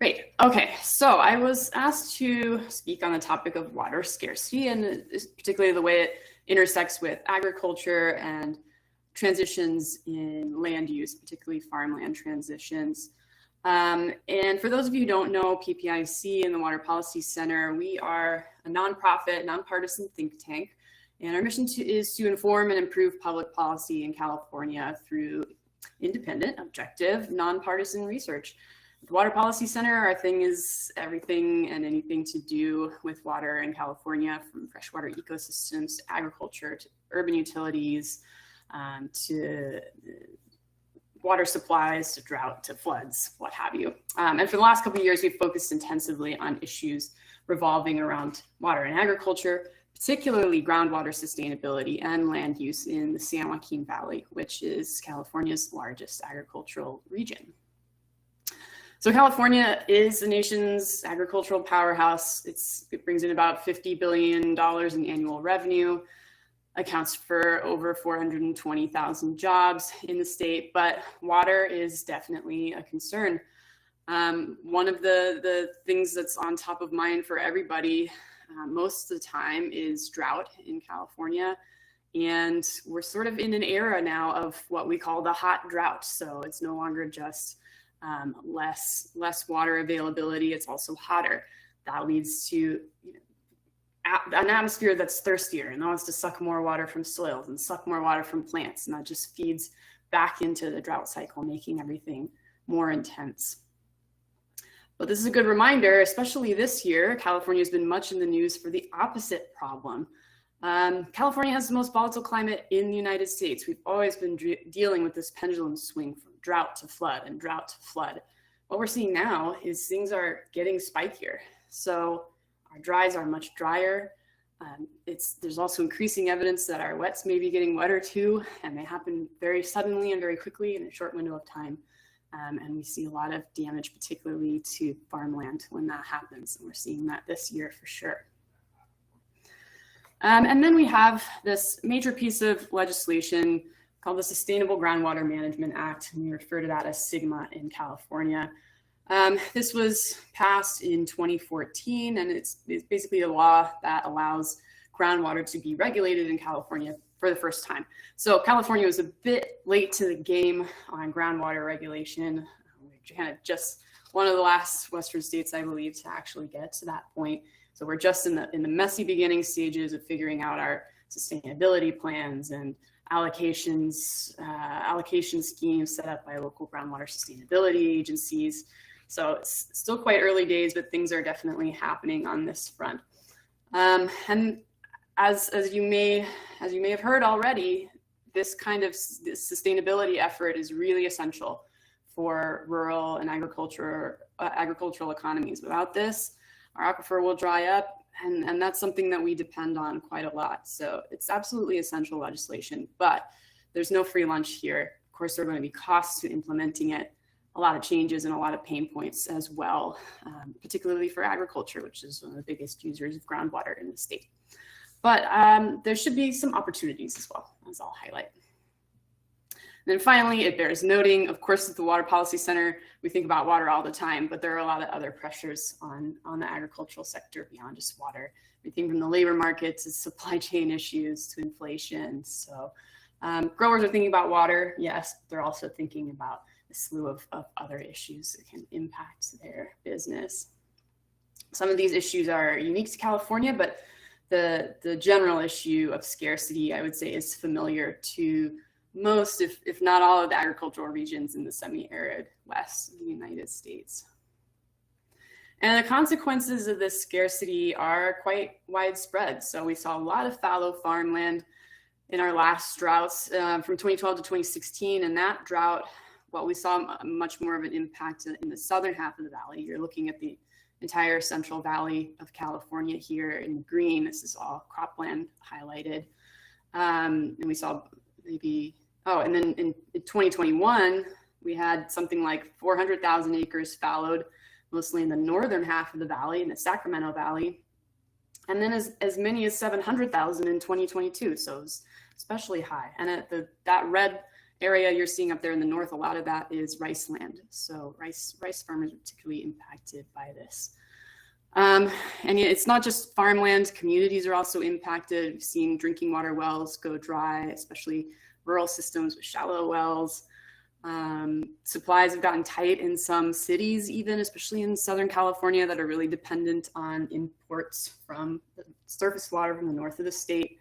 Great. Okay, so I was asked to speak on the topic of water scarcity, and particularly the way it intersects with agriculture and transitions in land use, particularly farmland transitions. And for those of you who don't know, PPIC and the Water Policy Center, we are a nonprofit, nonpartisan think tank, and our mission is to inform and improve public policy in California through independent, objective, nonpartisan research. The Water Policy Center, our thing is everything and anything to do with water in California, from freshwater ecosystems to agriculture to urban utilities to water supplies to drought to floods, what have you. And for the last couple of years, we've focused intensively on issues revolving around water and agriculture, particularly groundwater sustainability and land use in the San Joaquin Valley, which is California's largest agricultural region. So California is the nation's agricultural powerhouse. It brings in about $50 billion in annual revenue, accounts for over 420,000 jobs in the state, but water is definitely a concern. One of the things that's on top of mind for everybody most of the time is drought in California. And we're sort of in an era now of what we call the hot drought. So it's no longer just less water availability, it's also hotter. That leads to an atmosphere that's thirstier and wants to suck more water from soils and suck more water from plants. And that just feeds back into the drought cycle, making everything more intense. But this is a good reminder, especially this year, California has been much in the news for the opposite problem. California has the most volatile climate in the United States. We've always been dealing with this pendulum swing from drought to flood and drought to flood. What we're seeing now is things are getting spikier. So our dries are much drier. There's also increasing evidence that our wets may be getting wetter too, and they happen very suddenly and very quickly in a short window of time. And we see a lot of damage, particularly to farmland when that happens. And we're seeing that this year for sure. And then we have this major piece of legislation called the Sustainable Groundwater Management Act, and we refer to that as SGMA in California. This was passed in 2014, and it's basically a law that allows groundwater to be regulated in California for the first time. So California was a bit late to the game on groundwater regulation. We're kind of just one of the last Western states, I believe, to actually get to that point. So we're just in the messy beginning stages of figuring out our sustainability plans and allocation schemes set up by local groundwater sustainability agencies. So it's still quite early days, but things are definitely happening on this front. And as you may have heard already, this kind of sustainability effort is really essential for rural and agricultural economies. Without this, our aquifer will dry up, and that's something that we depend on quite a lot. So it's absolutely essential legislation, but there's no free lunch here. Of course, there are going to be costs to implementing it, a lot of changes and a lot of pain points as well, particularly for agriculture, which is one of the biggest users of groundwater in the state. But there should be some opportunities as well, as I'll highlight. And then finally, it bears noting, of course, at the Water Policy Center, we think about water all the time, but there are a lot of other pressures on the agricultural sector beyond just water. Everything from the labor market to supply chain issues to inflation. So growers are thinking about water, yes, but they're also thinking about a slew of other issues that can impact their business. Some of these issues are unique to California, but the general issue of scarcity, I would say, is familiar to most, if not all, of the agricultural regions in the semi-arid west of the United States. And the consequences of this scarcity are quite widespread. So we saw a lot of fallow farmland in our last droughts from 2012 to 2016, and that drought, well, we saw much more of an impact in the southern half of the valley. You're looking at the entire Central Valley of California here in green. This is all cropland highlighted. And we saw maybe, and then in 2021, we had something like 400,000 acres fallowed, mostly in the northern half of the valley, in the Sacramento Valley. And then as many as 700,000 in 2022, so it was especially high. And that red area you're seeing up there in the north, a lot of that is rice land. So rice farmers are particularly impacted by this. And it's not just farmland, communities are also impacted. We've seen drinking water wells go dry, especially rural systems with shallow wells. Supplies have gotten tight in some cities, even especially in Southern California, that are really dependent on imports from the surface water from the north of the state.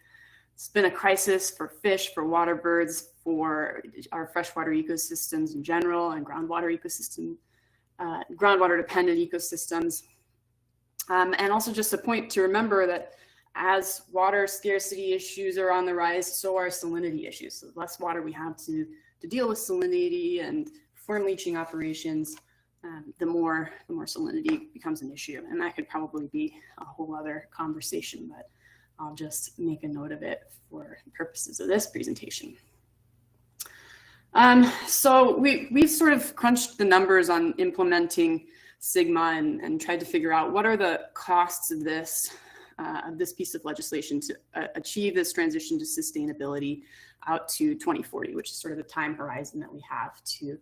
It's been a crisis for fish, for water birds, for our freshwater ecosystems in general, and groundwater dependent ecosystems. And also just a point to remember that as water scarcity issues are on the rise, so are salinity issues. So the less water we have to deal with salinity and perform leaching operations, the more salinity becomes an issue. And that could probably be a whole other conversation, but I'll just make a note of it for purposes of this presentation. So we've sort of crunched the numbers on implementing SGMA and tried to figure out what are the costs of this piece of legislation to achieve this transition to sustainability out to 2040, which is sort of the time horizon that we have to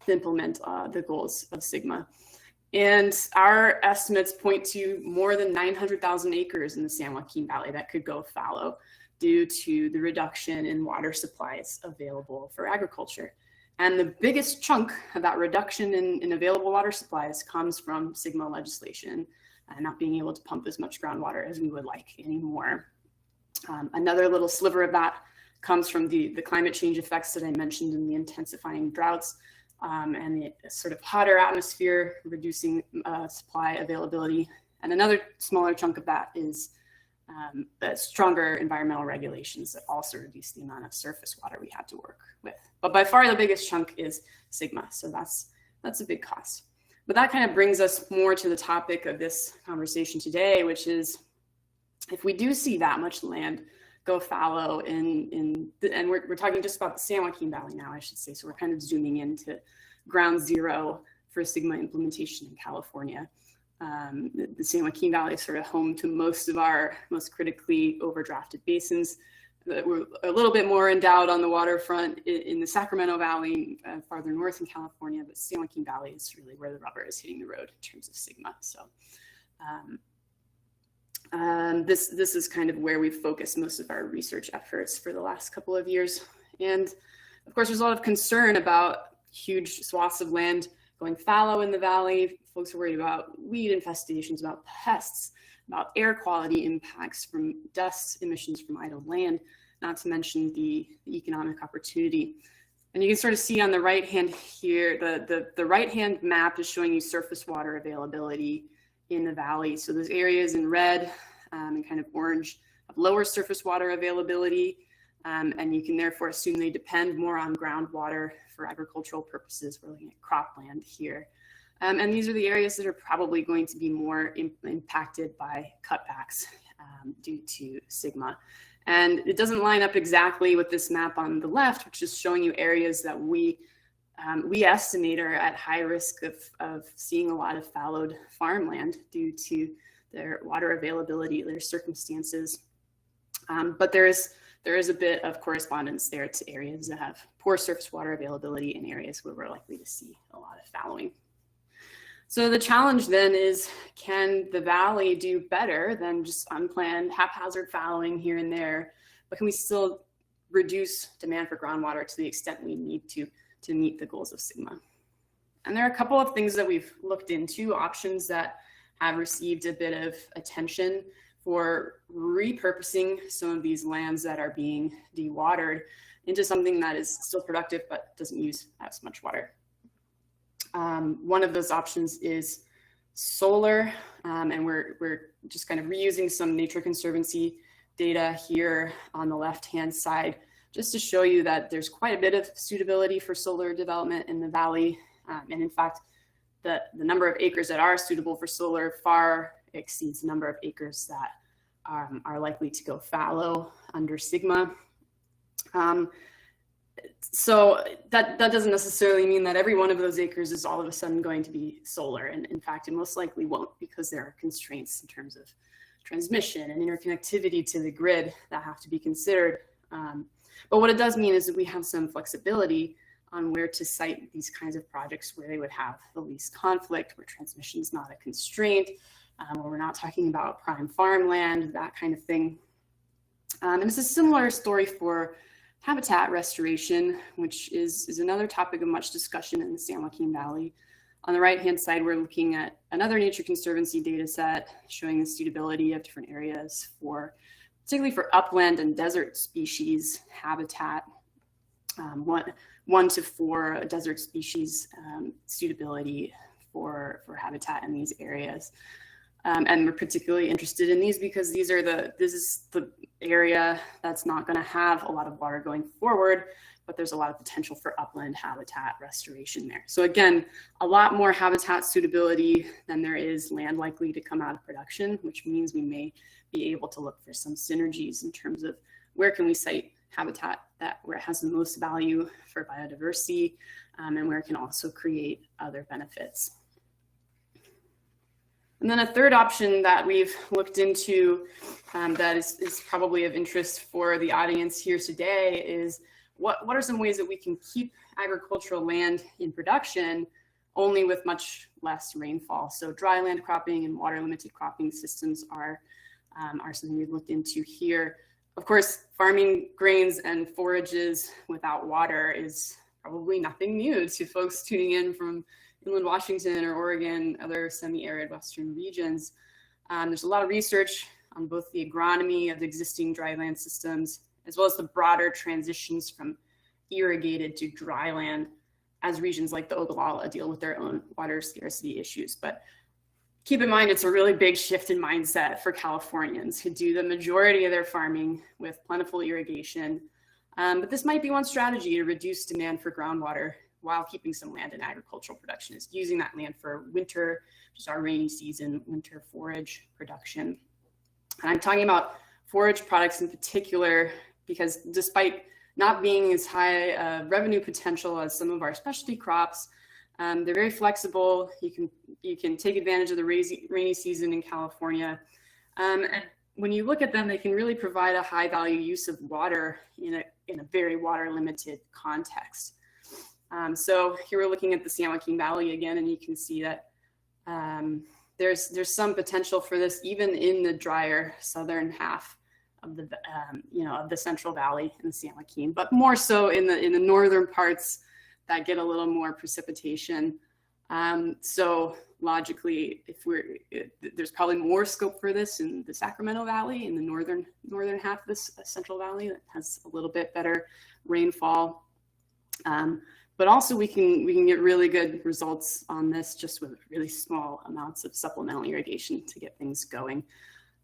implement the goals of SGMA. And our estimates point to more than 900,000 acres in the San Joaquin Valley that could go fallow due to the reduction in water supplies available for agriculture. And the biggest chunk of that reduction in available water supplies comes from SGMA legislation and not being able to pump as much groundwater as we would like anymore. Another little sliver of that comes from the climate change effects that I mentioned in the intensifying droughts and the sort of hotter atmosphere reducing supply availability. And another smaller chunk of that is the stronger environmental regulations that also reduce the amount of surface water we have to work with. But by far the biggest chunk is SGMA, so that's a big cost. But that kind of brings us more to the topic of this conversation today, which is if we do see that much land go fallow and we're talking just about the San Joaquin Valley now, I should say, so we're kind of zooming into ground zero for SGMA implementation in California. The San Joaquin Valley is sort of home to most of our most critically overdrafted basins. We're a little bit more endowed on the waterfront in the Sacramento Valley, farther north in California, but San Joaquin Valley is really where the rubber is hitting the road in terms of SGMA. So this is kind of where we've focused most of our research efforts for the last couple of years. And of course, there's a lot of concern about huge swaths of land going fallow in the valley. Folks are worried about weed infestations, about pests, about air quality impacts from dust emissions from idle land, not to mention the economic opportunity. And you can sort of see on the right hand here, the right hand map is showing you surface water availability in the valley. So those areas in red and kind of orange have lower surface water availability. And you can therefore assume they depend more on groundwater for agricultural purposes. We're looking at cropland here. And these are the areas that are probably going to be more impacted by cutbacks due to SGMA. And it doesn't line up exactly with this map on the left, which is showing you areas that we estimate are at high risk of seeing a lot of fallowed farmland due to their water availability, their circumstances. But there is a bit of correspondence there to areas that have poor surface water availability and areas where we're likely to see a lot of fallowing. So the challenge then is, can the valley do better than just unplanned haphazard fallowing here and there, but can we still reduce demand for groundwater to the extent we need to meet the goals of SGMA? And there are a couple of things that we've looked into, options that have received a bit of attention for repurposing some of these lands that are being dewatered into something that is still productive but doesn't use as much water. One of those options is solar, and we're just kind of reusing some Nature Conservancy data here on the left-hand side, just to show you that there's quite a bit of suitability for solar development in the valley. And in fact, the number of acres that are suitable for solar far exceeds the number of acres that are likely to go fallow under SGMA. So that doesn't necessarily mean that every one of those acres is all of a sudden going to be solar. And in fact, it most likely won't, because there are constraints in terms of transmission and interconnectivity to the grid that have to be considered. But what it does mean is that we have some flexibility on where to site these kinds of projects where they would have the least conflict, where transmission is not a constraint, where we're not talking about prime farmland, that kind of thing. And it's a similar story for habitat restoration, which is another topic of much discussion in the San Joaquin Valley. On the right-hand side, we're looking at another Nature Conservancy data set showing the suitability of different areas for, particularly for upland and desert species habitat. 1 to 4 desert species suitability for habitat in these areas. And we're particularly interested in these because this is the area that's not going to have a lot of water going forward, but there's a lot of potential for upland habitat restoration there. So again, a lot more habitat suitability than there is land likely to come out of production, which means we may be able to look for some synergies in terms of where can we site habitat where it has the most value for biodiversity, and where it can also create other benefits. And then a third option that we've looked into that is probably of interest for the audience here today is what are some ways that we can keep agricultural land in production only with much less rainfall. So dry land cropping and water limited cropping systems are something we've looked into here. Of course, farming grains and forages without water is probably nothing new to folks tuning in from inland Washington or Oregon, other semi-arid Western regions. There's a lot of research on both the agronomy of existing dry land systems, as well as the broader transitions from irrigated to dry land as regions like the Ogallala deal with their own water scarcity issues. But keep in mind, it's a really big shift in mindset for Californians who do the majority of their farming with plentiful irrigation. But this might be one strategy to reduce demand for groundwater while keeping some land in agricultural production, is using that land for winter, which is our rainy season, winter forage production. And I'm talking about forage products in particular because despite not being as high revenue potential as some of our specialty crops, they're very flexible. You can take advantage of the rainy season in California. And when you look at them, they can really provide a high value use of water in a very water limited context. So here we're looking at the San Joaquin Valley again, and you can see that there's some potential for this even in the drier southern half of the of the Central Valley in the San Joaquin, but more so in the northern parts that get a little more precipitation. So logically, there's probably more scope for this in the Sacramento Valley, in the northern half of this Central Valley that has a little bit better rainfall. But also we can get really good results on this just with really small amounts of supplemental irrigation to get things going.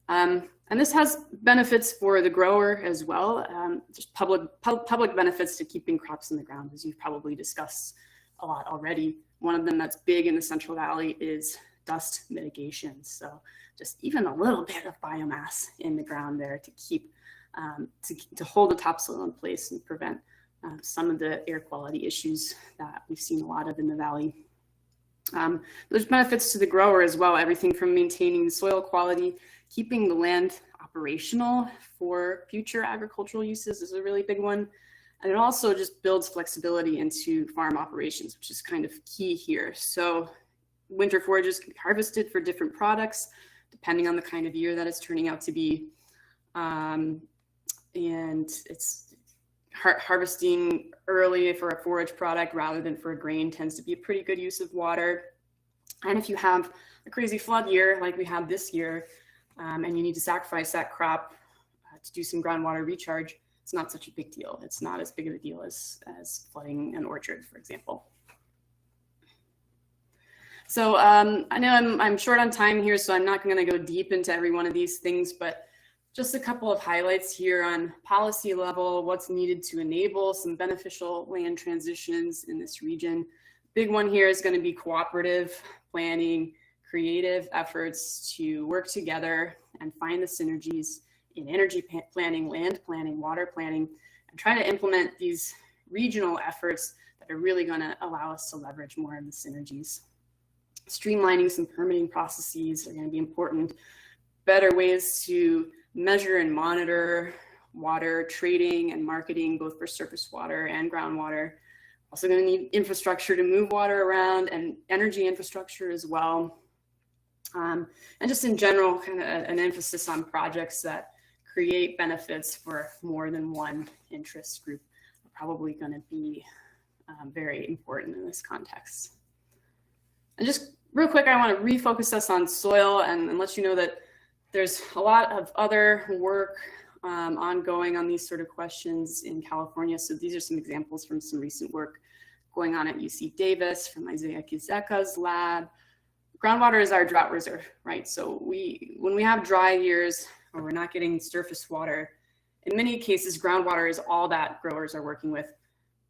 And this has benefits for the grower as well, just public benefits to keeping crops in the ground, as you've probably discussed a lot already. One of them that's big in the Central Valley is dust mitigation. So just even a little bit of biomass in the ground there to keep, to hold the topsoil in place and prevent some of the air quality issues that we've seen a lot of in the valley. There's benefits to the grower as well, everything from maintaining soil quality, keeping the land operational for future agricultural uses is a really big one. And it also just builds flexibility into farm operations, which is kind of key here. So winter forages can be harvested for different products, depending on the kind of year that it's turning out to be. And it's harvesting early for a forage product rather than for a grain tends to be a pretty good use of water. And if you have a crazy flood year like we had this year, and you need to sacrifice that crop to do some groundwater recharge, it's not such a big deal. It's not as big of a deal as flooding an orchard, for example. So I know I'm short on time here, so I'm not going to go deep into every one of these things, but just a couple of highlights here on policy level, what's needed to enable some beneficial land transitions in this region. Big one here is going to be cooperative planning, creative efforts to work together and find the synergies in energy planning, land planning, water planning, and try to implement these regional efforts that are really going to allow us to leverage more of the synergies. Streamlining some permitting processes are going to be important. Better ways to measure and monitor water trading and marketing, both for surface water and groundwater. Also going to need infrastructure to move water around and energy infrastructure as well. And just in general, kind of an emphasis on projects that create benefits for more than one interest group are probably going to be very important in this context. And just real quick, I want to refocus us on soil and let you know that there's a lot of other work ongoing on these sort of questions in California. So these are some examples from some recent work going on at UC Davis from Isaiah Kizeka's lab. Groundwater is our drought reserve, right? So when we have dry years or we're not getting surface water, in many cases, groundwater is all that growers are working with,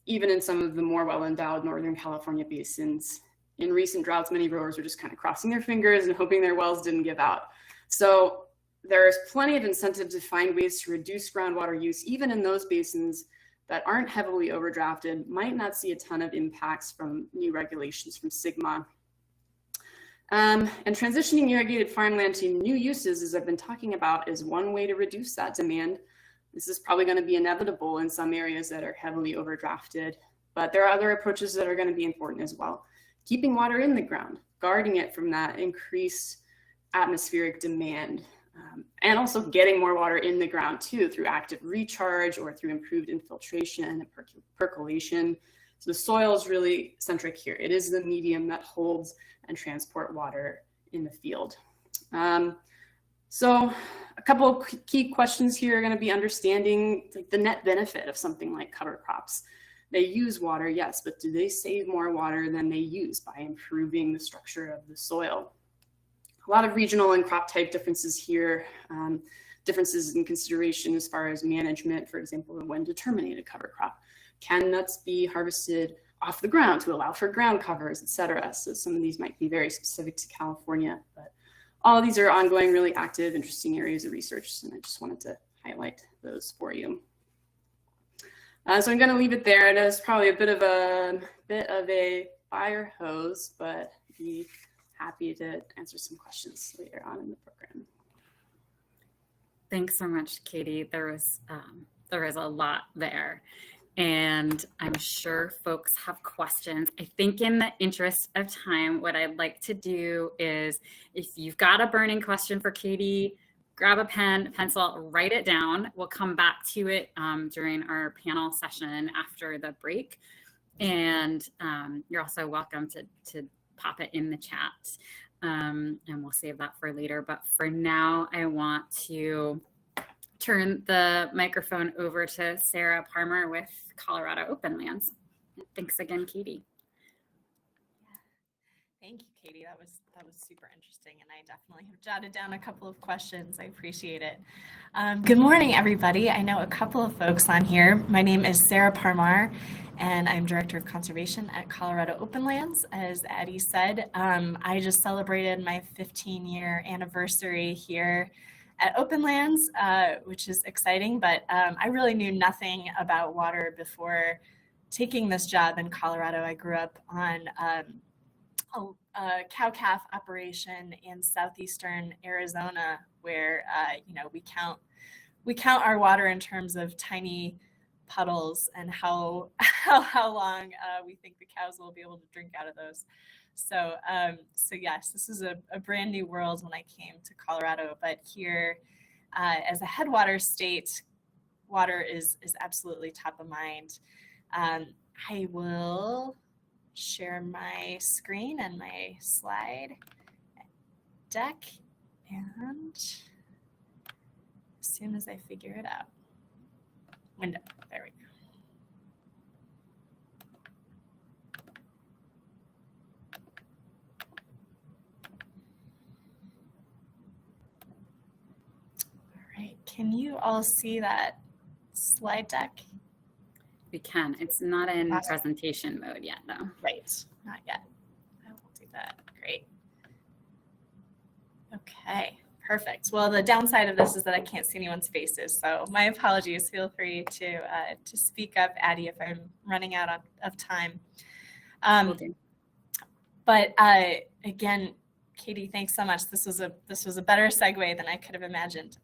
even in some of the more well-endowed Northern California basins. In recent droughts, many growers are just kind of crossing their fingers and hoping their wells didn't give out. So there's plenty of incentive to find ways to reduce groundwater use, even in those basins that aren't heavily overdrafted, might not see a ton of impacts from new regulations from SGMA. And transitioning irrigated farmland to new uses, as I've been talking about, is one way to reduce that demand. This is probably going to be inevitable in some areas that are heavily overdrafted, but there are other approaches that are going to be important as well. Keeping water in the ground, guarding it from that increased atmospheric demand, and also getting more water in the ground too through active recharge or through improved infiltration and percolation. So the soil is really centric here. It is the medium that holds and transport water in the field. So a couple of key questions here are going to be understanding like the net benefit of something like cover crops. They use water, yes, but do they save more water than they use by improving the structure of the soil? A lot of regional and crop type differences here, differences in consideration as far as management, for example, when to terminate a cover crop. Can nuts be harvested off the ground to allow for ground covers, et cetera? So some of these might be very specific to California, but all of these are ongoing, really active, interesting areas of research, and I just wanted to highlight those for you. So I'm going to leave it there. It is probably a bit of a fire hose, but be happy to answer some questions later on in the program. Thanks so much, Katie. There was a lot there, and I'm sure folks have questions. I think in the interest of time, what I'd like to do is, if you've got a burning question for Katie, grab a pen, pencil, write it down. We'll come back to it during our panel session after the break. And you're also welcome to pop it in the chat, and we'll save that for later. But for now, I want to turn the microphone over to Sarah Parmer with Colorado Open Lands. Thanks again, Katie. Thank you, Katie. That was super interesting, and I definitely have jotted down a couple of questions. I appreciate it. Good morning, everybody. I know a couple of folks on here. My name is Sarah Parmar, and I'm Director of Conservation at Colorado Open Lands. As Addie said, I just celebrated my 15-year anniversary here at Open Lands, which is exciting, but I really knew nothing about water before taking this job in Colorado. I grew up on a cow-calf operation in southeastern Arizona, where we count our water in terms of tiny puddles and how long we think the cows will be able to drink out of those. So yes, this is a brand new world when I came to Colorado, but here as a headwater state, water is absolutely top of mind. I will share my screen and my slide deck, and as soon as I figure it out, window, there we go. All right, can you all see that slide deck? We can. It's not in presentation mode yet, though. Right, not yet. I will do that. Great. Okay, perfect. Well, the downside of this is that I can't see anyone's faces, so my apologies. Feel free to speak up, Addie, if I'm running out of time. But again, Katie, thanks so much. This was a better segue than I could have imagined.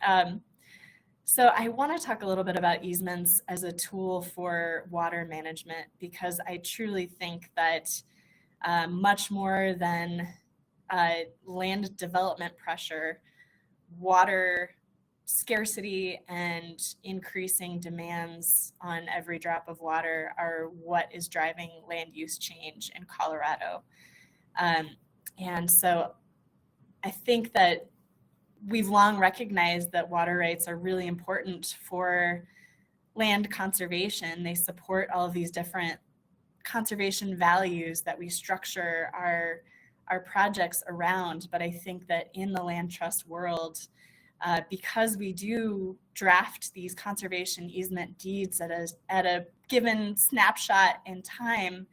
So I want to talk a little bit about easements as a tool for water management, because I truly think that much more than land development pressure, water scarcity and increasing demands on every drop of water are what is driving land use change in Colorado. And so I think that we've long recognized that water rights are really important for land conservation. They support all of these different conservation values that we structure our projects around. But I think that in the land trust world, because we do draft these conservation easement deeds at a given snapshot in time,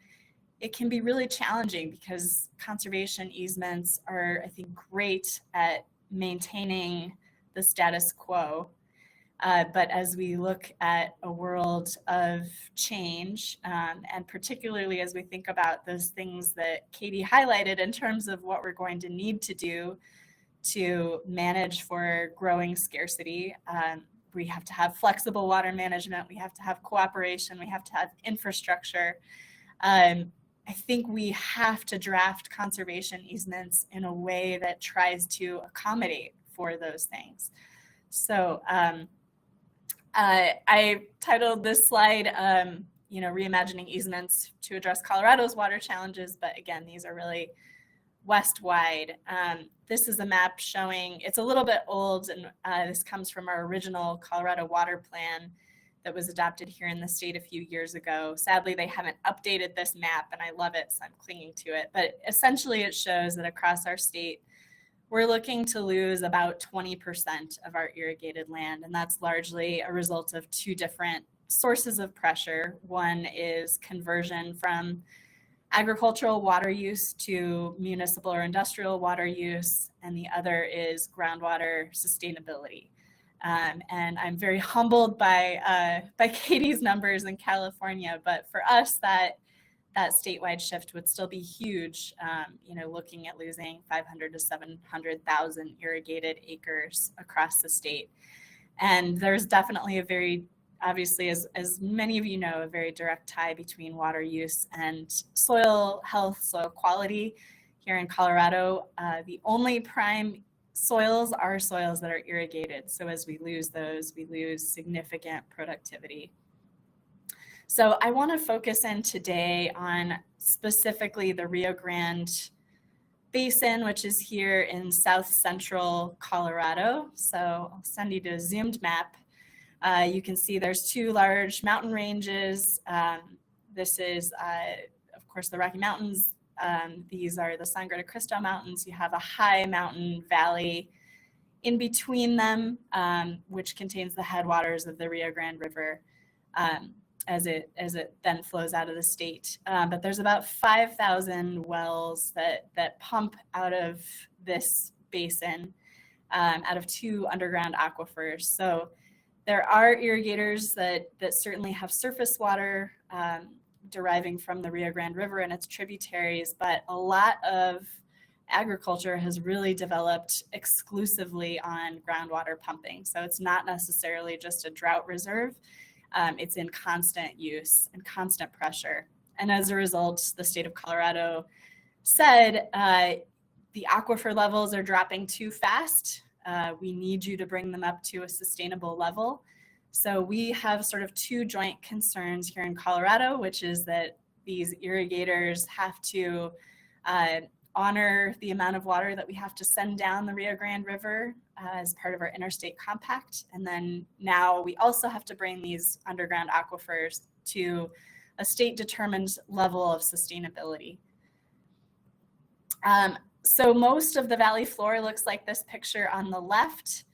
it can be really challenging, because conservation easements are, I think, great at maintaining the status quo. But as we look at a world of change, and particularly as we think about those things that Katie highlighted in terms of what we're going to need to do to manage for growing scarcity, we have to have flexible water management, we have to have cooperation, we have to have infrastructure. I think we have to draft conservation easements in a way that tries to accommodate for those things. So I titled this slide, reimagining easements to address Colorado's water challenges, but again, these are really west-wide. This is a map showing, it's a little bit old, and this comes from our original Colorado water plan that was adopted here in the state a few years ago. Sadly, they haven't updated this map, and I love it, so I'm clinging to it. But essentially, it shows that across our state, we're looking to lose about 20% of our irrigated land, and that's largely a result of two different sources of pressure. One is conversion from agricultural water use to municipal or industrial water use, and the other is groundwater sustainability. And I'm very humbled by Katie's numbers in California, but for us, that statewide shift would still be huge, looking at losing 500 to 700,000 irrigated acres across the state. And there's definitely a very, obviously, as many of you know, a very direct tie between water use and soil health, soil quality. Here in Colorado, the only prime soils are soils that are irrigated. So as we lose those, we lose significant productivity. So I want to focus in today on specifically the Rio Grande Basin, which is here in south central Colorado. So I'll send you to a zoomed map. You can see there's two large mountain ranges. This is, of course, the Rocky Mountains. These are the Sangre de Cristo Mountains. You have a high mountain valley in between them, which contains the headwaters of the Rio Grande River as it then flows out of the state. But there's about 5,000 wells that pump out of this basin, out of two underground aquifers. So there are irrigators that certainly have surface water deriving from the Rio Grande River and its tributaries, but a lot of agriculture has really developed exclusively on groundwater pumping. So it's not necessarily just a drought reserve. It's in constant use and constant pressure. And as a result, the state of Colorado said the aquifer levels are dropping too fast. We need you to bring them up to a sustainable level. So we have sort of two joint concerns here in Colorado, which is that these irrigators have to honor the amount of water that we have to send down the Rio Grande River as part of our interstate compact. And then now we also have to bring these underground aquifers to a state determined level of sustainability. So most of the valley floor looks like this picture on the left.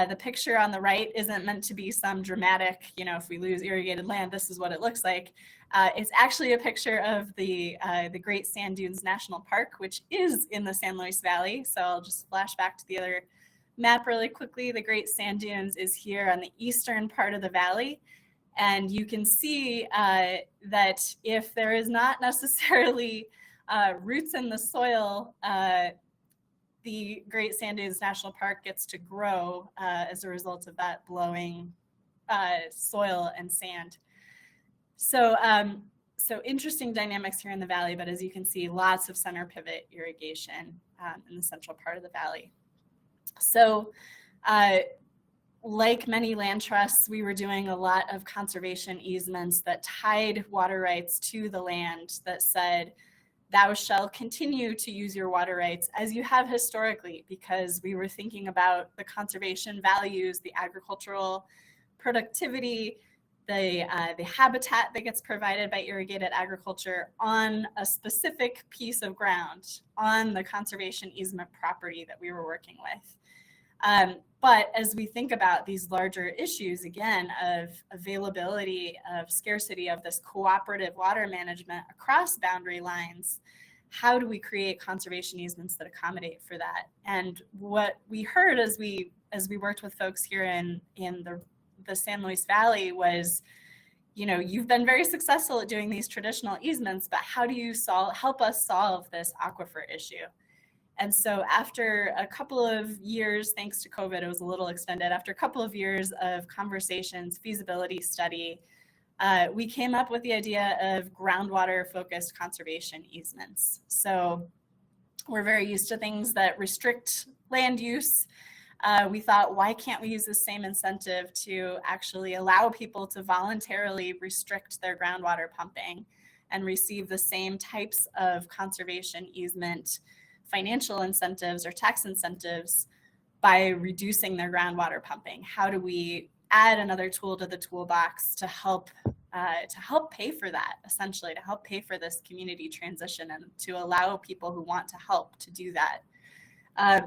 The picture on the right isn't meant to be some dramatic, if we lose irrigated land, this is what it looks like. It's actually a picture of the Great Sand Dunes National Park, which is in the San Luis Valley. So I'll just flash back to the other map really quickly. The Great Sand Dunes is here on the eastern part of the valley. And you can see that if there is not necessarily roots in the soil, the Great Sand Dunes National Park gets to grow as a result of that blowing soil and sand. So, so interesting dynamics here in the valley, but as you can see, lots of center pivot irrigation in the central part of the valley. So, like many land trusts, we were doing a lot of conservation easements that tied water rights to the land, that said, thou shalt continue to use your water rights as you have historically, because we were thinking about the conservation values, the agricultural productivity, the habitat that gets provided by irrigated agriculture on a specific piece of ground on the conservation easement property that we were working with. But as we think about these larger issues, again, of availability, of scarcity, of this cooperative water management across boundary lines, how do we create conservation easements that accommodate for that? And what we heard as we worked with folks here in the San Luis Valley was, you know, you've been very successful at doing these traditional easements, but how do you help us solve this aquifer issue? And so after a couple of years, thanks to COVID, it was a little extended, after a couple of years of conversations, feasibility study, we came up with the idea of groundwater focused conservation easements. So we're very used to things that restrict land use. We thought, why can't we use the same incentive to actually allow people to voluntarily restrict their groundwater pumping and receive the same types of conservation easement financial incentives or tax incentives by reducing their groundwater pumping? How do we add another tool to the toolbox to help pay for that, essentially, to help pay for this community transition and to allow people who want to help to do that?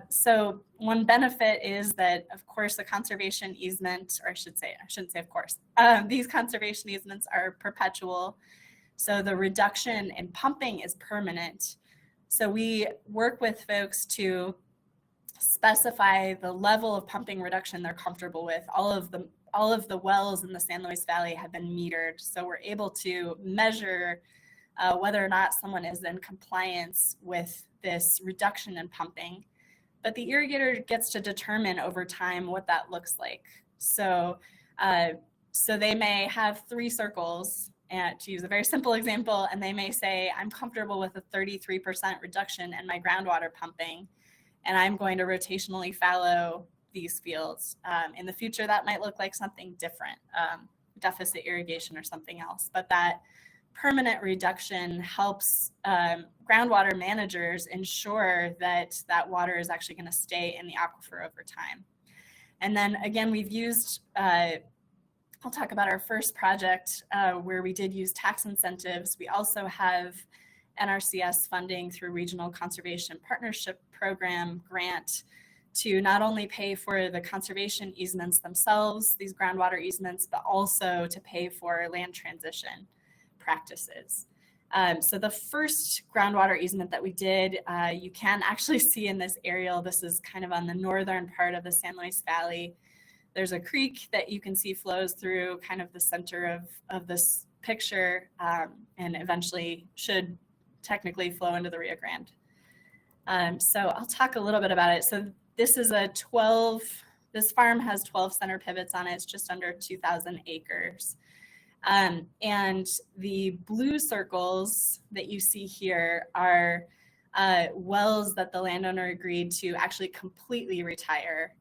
So one benefit is that, of course, the conservation easement, or I shouldn't say of course, these conservation easements are perpetual. So the reduction in pumping is permanent. So we work with folks to specify the level of pumping reduction they're comfortable with. All of the wells in the San Luis Valley have been metered, so we're able to measure whether or not someone is in compliance with this reduction in pumping. But the irrigator gets to determine over time what that looks like. So, so they may have 3 circles, and to use a very simple example, and they may say, I'm comfortable with a 33% reduction in my groundwater pumping, and I'm going to rotationally fallow these fields. In the future, that might look like something different, deficit irrigation or something else, but that permanent reduction helps groundwater managers ensure that that water is actually going to stay in the aquifer over time. And then again, we've used, I'll talk about our first project where we did use tax incentives. We also have NRCS funding through Regional Conservation Partnership Program grant to not only pay for the conservation easements themselves, these groundwater easements, but also to pay for land transition practices. So the first groundwater easement that we did, you can actually see in this aerial, this is kind of on the northern part of the San Luis Valley. There's a creek that you can see flows through kind of the center of this picture and eventually should technically flow into the Rio Grande. So I'll talk a little bit about it. So this is this farm has 12 center pivots on it. It's just under 2,000 acres. And the blue circles that you see here are wells that the landowner agreed to actually completely retire.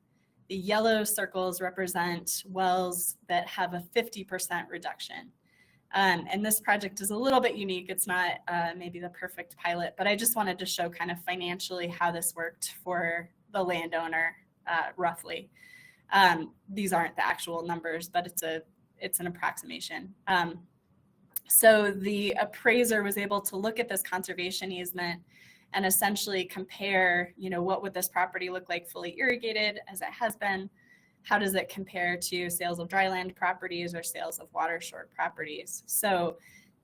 The yellow circles represent wells that have a 50% reduction. And this project is a little bit unique. It's not maybe the perfect pilot, but I just wanted to show kind of financially how this worked for the landowner roughly. These aren't the actual numbers, but it's an approximation. So the appraiser was able to look at this conservation easement and essentially compare, what would this property look like fully irrigated as it has been? How does it compare to sales of dryland properties or sales of water short properties? So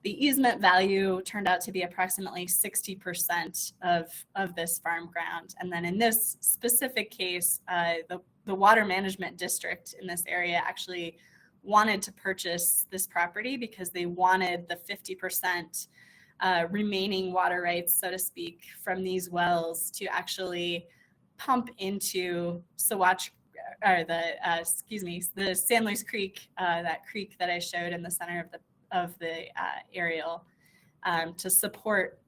the easement value turned out to be approximately 60% of this farm ground. And then in this specific case, the water management district in this area actually wanted to purchase this property because they wanted the 50% remaining water rights, so to speak, from these wells to actually pump into Saguache, or the San Luis Creek, that creek that I showed in the center of the aerial, to support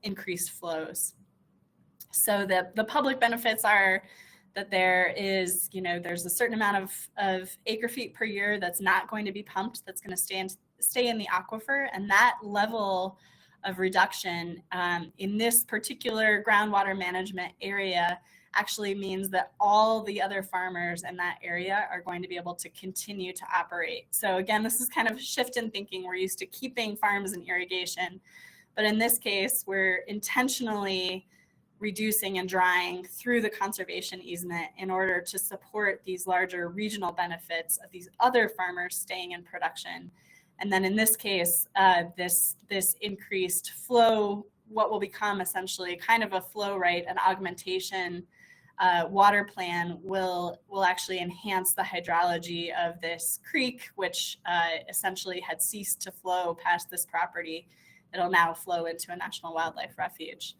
increased flows. So the public benefits are that there is, there's a certain amount of acre feet per year that's not going to be pumped, that's going to stay in the aquifer, and that level of reduction in this particular groundwater management area actually means that all the other farmers in that area are going to be able to continue to operate. So again, this is kind of a shift in thinking. We're used to keeping farms in irrigation, but in this case, we're intentionally reducing and drying through the conservation easement in order to support these larger regional benefits of these other farmers staying in production. And then in this case, this increased flow, what will become essentially kind of a flow right, an augmentation water plan will actually enhance the hydrology of this creek, which essentially had ceased to flow past this property. It'll now flow into a national wildlife refuge.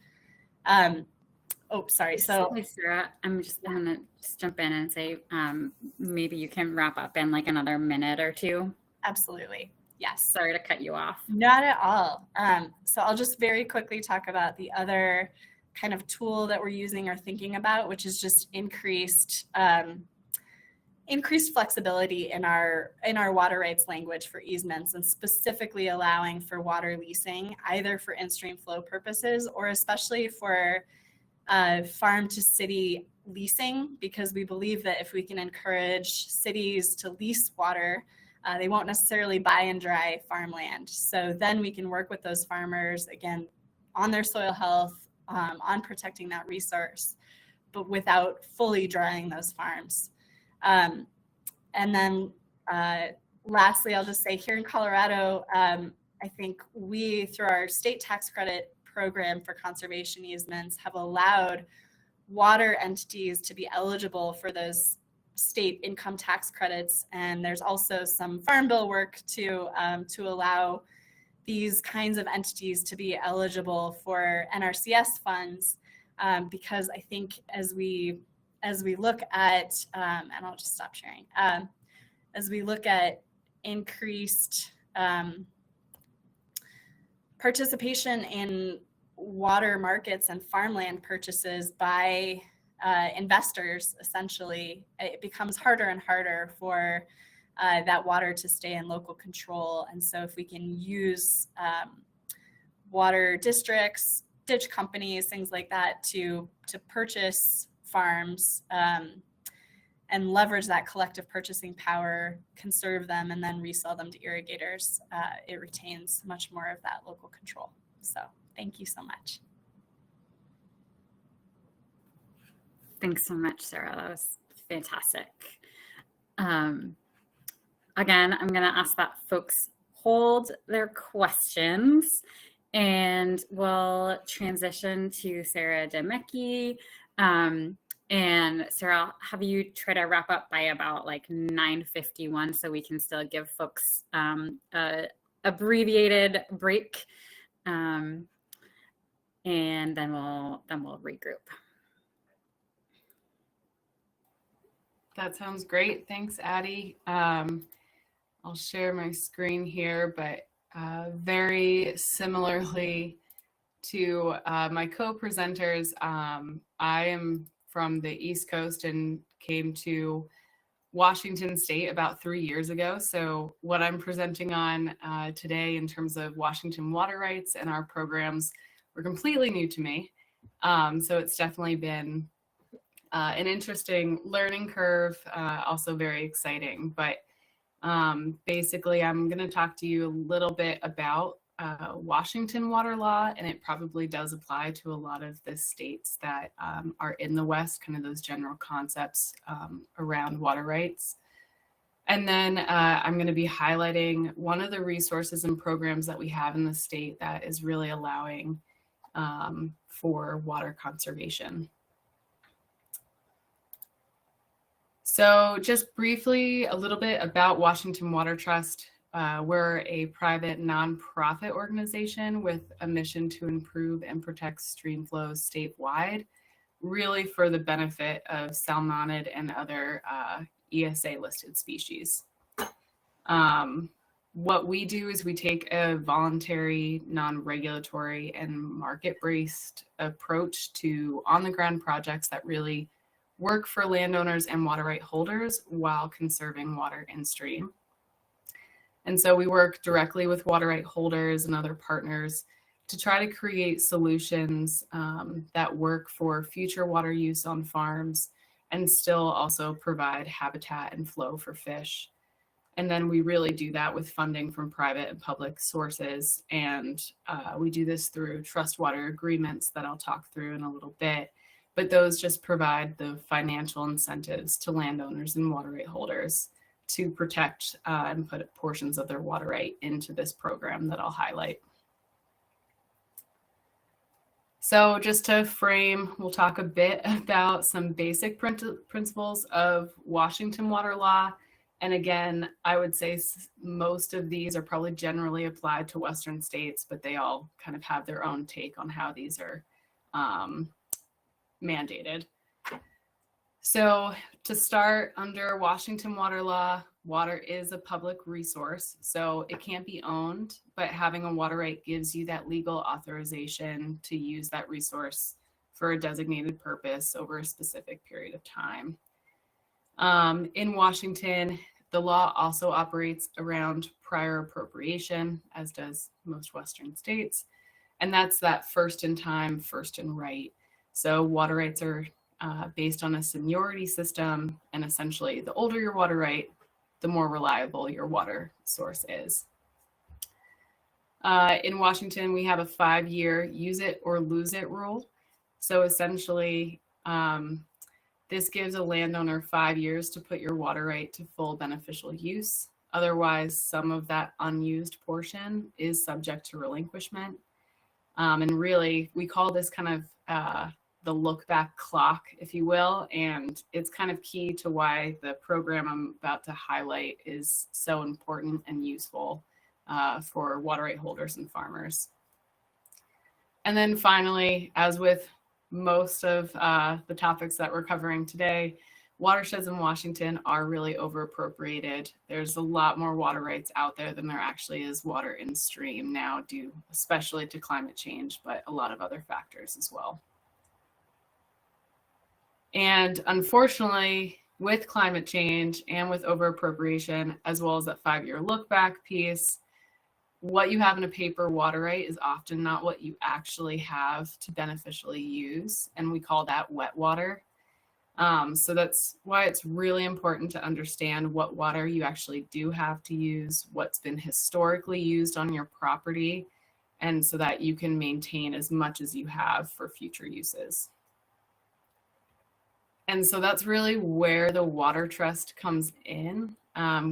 Sorry. So, hey, Sarah, I'm gonna jump in and say maybe you can wrap up in like another minute or two. Absolutely. Yes. Sorry to cut you off. Not at all. So I'll just very quickly talk about the other kind of tool that we're using or thinking about, which is just increased flexibility in our water rights language for easements, and specifically allowing for water leasing, either for in-stream flow purposes or especially for farm to city leasing, because we believe that if we can encourage cities to lease water, they won't necessarily buy and dry farmland. So then we can work with those farmers, again, on their soil health, on protecting that resource, but without fully drying those farms. And then lastly, I'll just say here in Colorado, I think we, through our state tax credit program for conservation easements, have allowed water entities to be eligible for those state income tax credits. And there's also some farm bill work to allow these kinds of entities to be eligible for NRCS funds, because I think as we look at, and I'll just stop sharing, as we look at increased participation in water markets and farmland purchases by investors, essentially, it becomes harder and harder for that water to stay in local control. And so if we can use water districts, ditch companies, things like that to purchase farms and leverage that collective purchasing power, conserve them, and then resell them to irrigators, it retains much more of that local control. So thank you so much. Thanks so much, Sarah. That was fantastic. Again, I'm going to ask that folks hold their questions, and we'll transition to Sarah DeMickey. And Sarah, I'll have you try to wrap up by about like 9:51 so we can still give folks a abbreviated break, and then we'll regroup. That sounds great. Thanks, Addie. I'll share my screen here, but very similarly to my co-presenters, I am from the East Coast and came to Washington State about 3 years ago. So what I'm presenting on today in terms of Washington water rights and our programs were completely new to me. So it's definitely been an interesting learning curve, also very exciting. But basically, I'm going to talk to you a little bit about Washington water law, and it probably does apply to a lot of the states that are in the West, kind of those general concepts around water rights. And then I'm going to be highlighting one of the resources and programs that we have in the state that is really allowing for water conservation. So just briefly, a little bit about Washington Water Trust. We're a private nonprofit organization with a mission to improve and protect stream flows statewide. really for the benefit of salmonid and other ESA listed species. What we do is we take a voluntary, non-regulatory, and market-based approach to on-the-ground projects that really work for landowners and water right holders while conserving water in stream. And so we work directly with water right holders and other partners to try to create solutions that work for future water use on farms and still also provide habitat and flow for fish. And then we really do that with funding from private and public sources. And we do this through trust water agreements that I'll talk through in a little bit. But those just provide the financial incentives to landowners and water right holders to protect and put portions of their water right into this program that I'll highlight. So just to frame, we'll talk a bit about some basic principles of Washington water law. And again, I would say most of these are probably generally applied to Western states, but they all kind of have their own take on how these are mandated. So to start, under Washington water law, water is a public resource, so it can't be owned, but having a water right gives you that legal authorization to use that resource for a designated purpose over a specific period of time. In Washington, the law also operates around prior appropriation, as does most Western states, and that's that first in time, first in right. So water rights are based on a seniority system, and essentially the older your water right, the more reliable your water source is. In Washington, we have a 5-year use it or lose it rule. So essentially, this gives a landowner 5 years to put your water right to full beneficial use. Otherwise, some of that unused portion is subject to relinquishment. And really, we call this kind of the look back clock, if you will, and it's kind of key to why the program I'm about to highlight is so important and useful for water right holders and farmers. And then finally, as with most of the topics that we're covering today, watersheds in Washington are really over appropriated. There's a lot more water rights out there than there actually is water in stream now, due especially to climate change, but a lot of other factors as well. And unfortunately, with climate change and with overappropriation, as well as that 5-year look back piece, what you have in a paper water right is often not what you actually have to beneficially use. And we call that wet water. So that's why it's really important to understand what water you actually do have to use, what's been historically used on your property, and so that you can maintain as much as you have for future uses. And so that's really where the water trust comes in.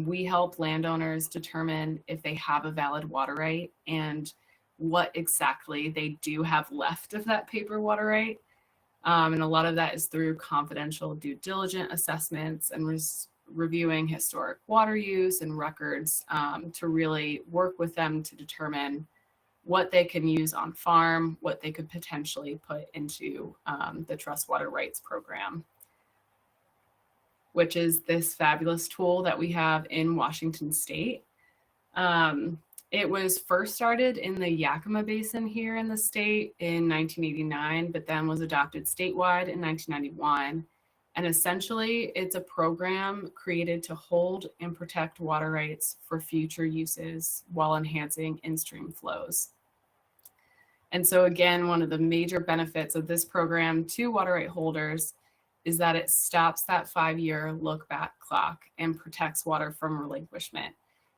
We help landowners determine if they have a valid water right and what exactly they do have left of that paper water right. And a lot of that is through confidential due diligence assessments and reviewing historic water use and records to really work with them to determine what they can use on farm, what they could potentially put into the Trust Water Rights program, which is this fabulous tool that we have in Washington State. It was first started in the Yakima Basin here in the state in 1989, but then was adopted statewide in 1991. And essentially, it's a program created to hold and protect water rights for future uses while enhancing in-stream flows. And so again, one of the major benefits of this program to water right holders is that it stops that 5-year look back clock and protects water from relinquishment.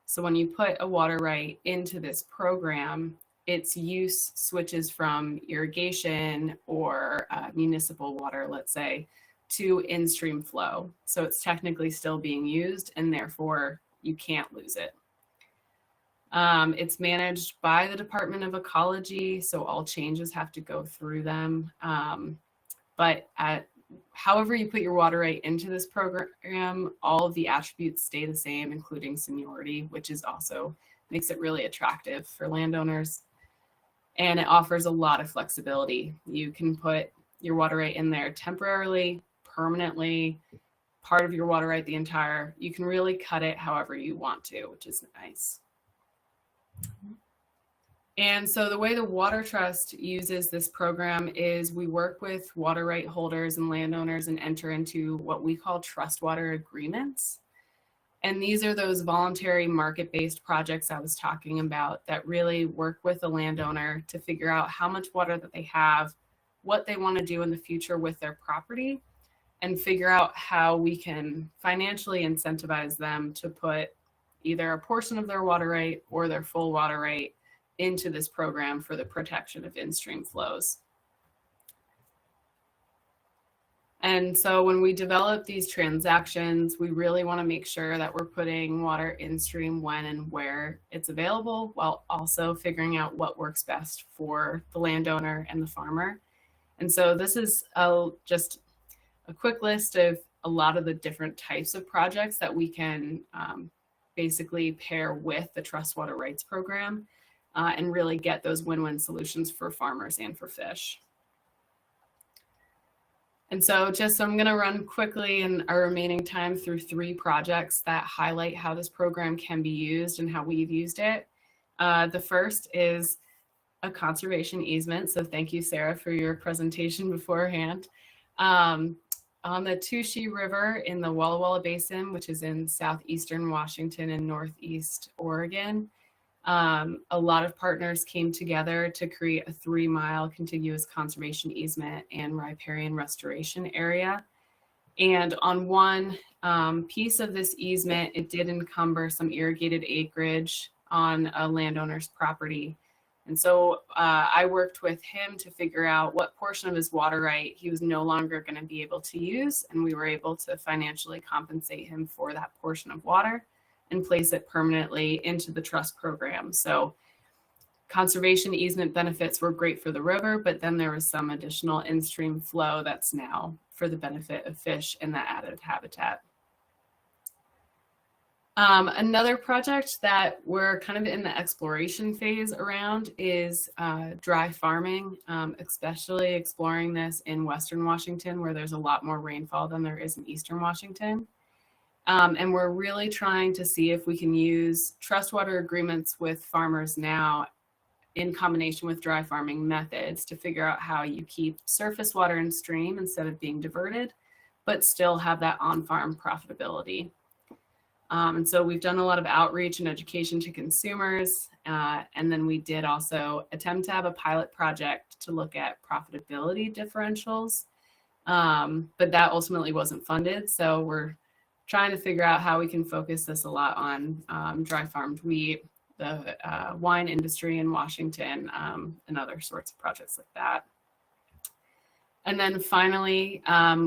So when you put a water right into this program, its use switches from irrigation or municipal water, let's say, to in-stream flow. So it's technically still being used, and therefore you can't lose it. It's managed by the Department of Ecology, so all changes have to go through them. But however you put your water right into this program, all of the attributes stay the same, including seniority, which is also makes it really attractive for landowners. And it offers a lot of flexibility. You can put your water right in there temporarily, permanently, part of your water right the entire. You can really cut it however you want to, which is nice. And so the way the Water Trust uses this program is we work with water right holders and landowners and enter into what we call trust water agreements. And these are those voluntary market-based projects I was talking about that really work with the landowner to figure out how much water that they have, what they want to do in the future with their property, and figure out how we can financially incentivize them to put either a portion of their water right or their full water right into this program for the protection of in-stream flows. And so when we develop these transactions, we really want to make sure that we're putting water in stream when and where it's available, while also figuring out what works best for the landowner and the farmer. And so this is just a quick list of a lot of the different types of projects that we can basically pair with the Trust Water Rights program and really get those win-win solutions for farmers and for fish. And so I'm going to run quickly in our remaining time through 3 projects that highlight how this program can be used and how we've used it. The first is a conservation easement. So thank you, Sarah, for your presentation beforehand. On the Touchet River in the Walla Walla Basin, which is in southeastern Washington and northeast Oregon, a lot of partners came together to create a 3-mile contiguous conservation easement and riparian restoration area. And on one piece of this easement, it did encumber some irrigated acreage on a landowner's property. And so I worked with him to figure out what portion of his water right he was no longer going to be able to use, and we were able to financially compensate him for that portion of water and place it permanently into the trust program. So conservation easement benefits were great for the river, but then there was some additional in-stream flow that's now for the benefit of fish in that added habitat. Another project that we're kind of in the exploration phase around is dry farming, especially exploring this in Western Washington, where there's a lot more rainfall than there is in Eastern Washington. And we're really trying to see if we can use trust water agreements with farmers now in combination with dry farming methods to figure out how you keep surface water in stream instead of being diverted, but still have that on-farm profitability. And so we've done a lot of outreach and education to consumers. And then we did also attempt to have a pilot project to look at profitability differentials, but that ultimately wasn't funded. So we're trying to figure out how we can focus this a lot on dry farmed wheat, the wine industry in Washington, and other sorts of projects like that. And then finally,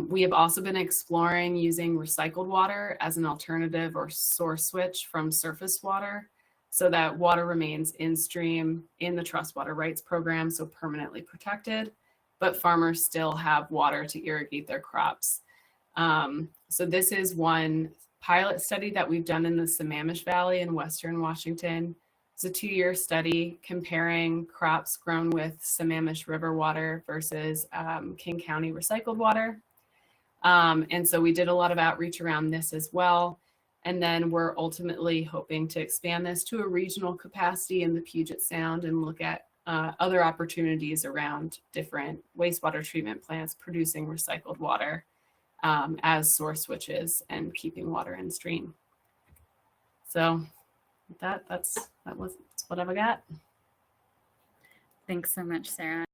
we have also been exploring using recycled water as an alternative or source switch from surface water so that water remains in stream in the Trust Water Rights program, so permanently protected, but farmers still have water to irrigate their crops. So this is one pilot study that we've done in the Sammamish Valley in Western Washington. It's a 2-year study comparing crops grown with Sammamish River water versus King County recycled water. And so we did a lot of outreach around this as well. And then we're ultimately hoping to expand this to a regional capacity in the Puget Sound and look at other opportunities around different wastewater treatment plants producing recycled water as source switches and keeping water in stream. So that's what I've got. Thanks so much, Sarah.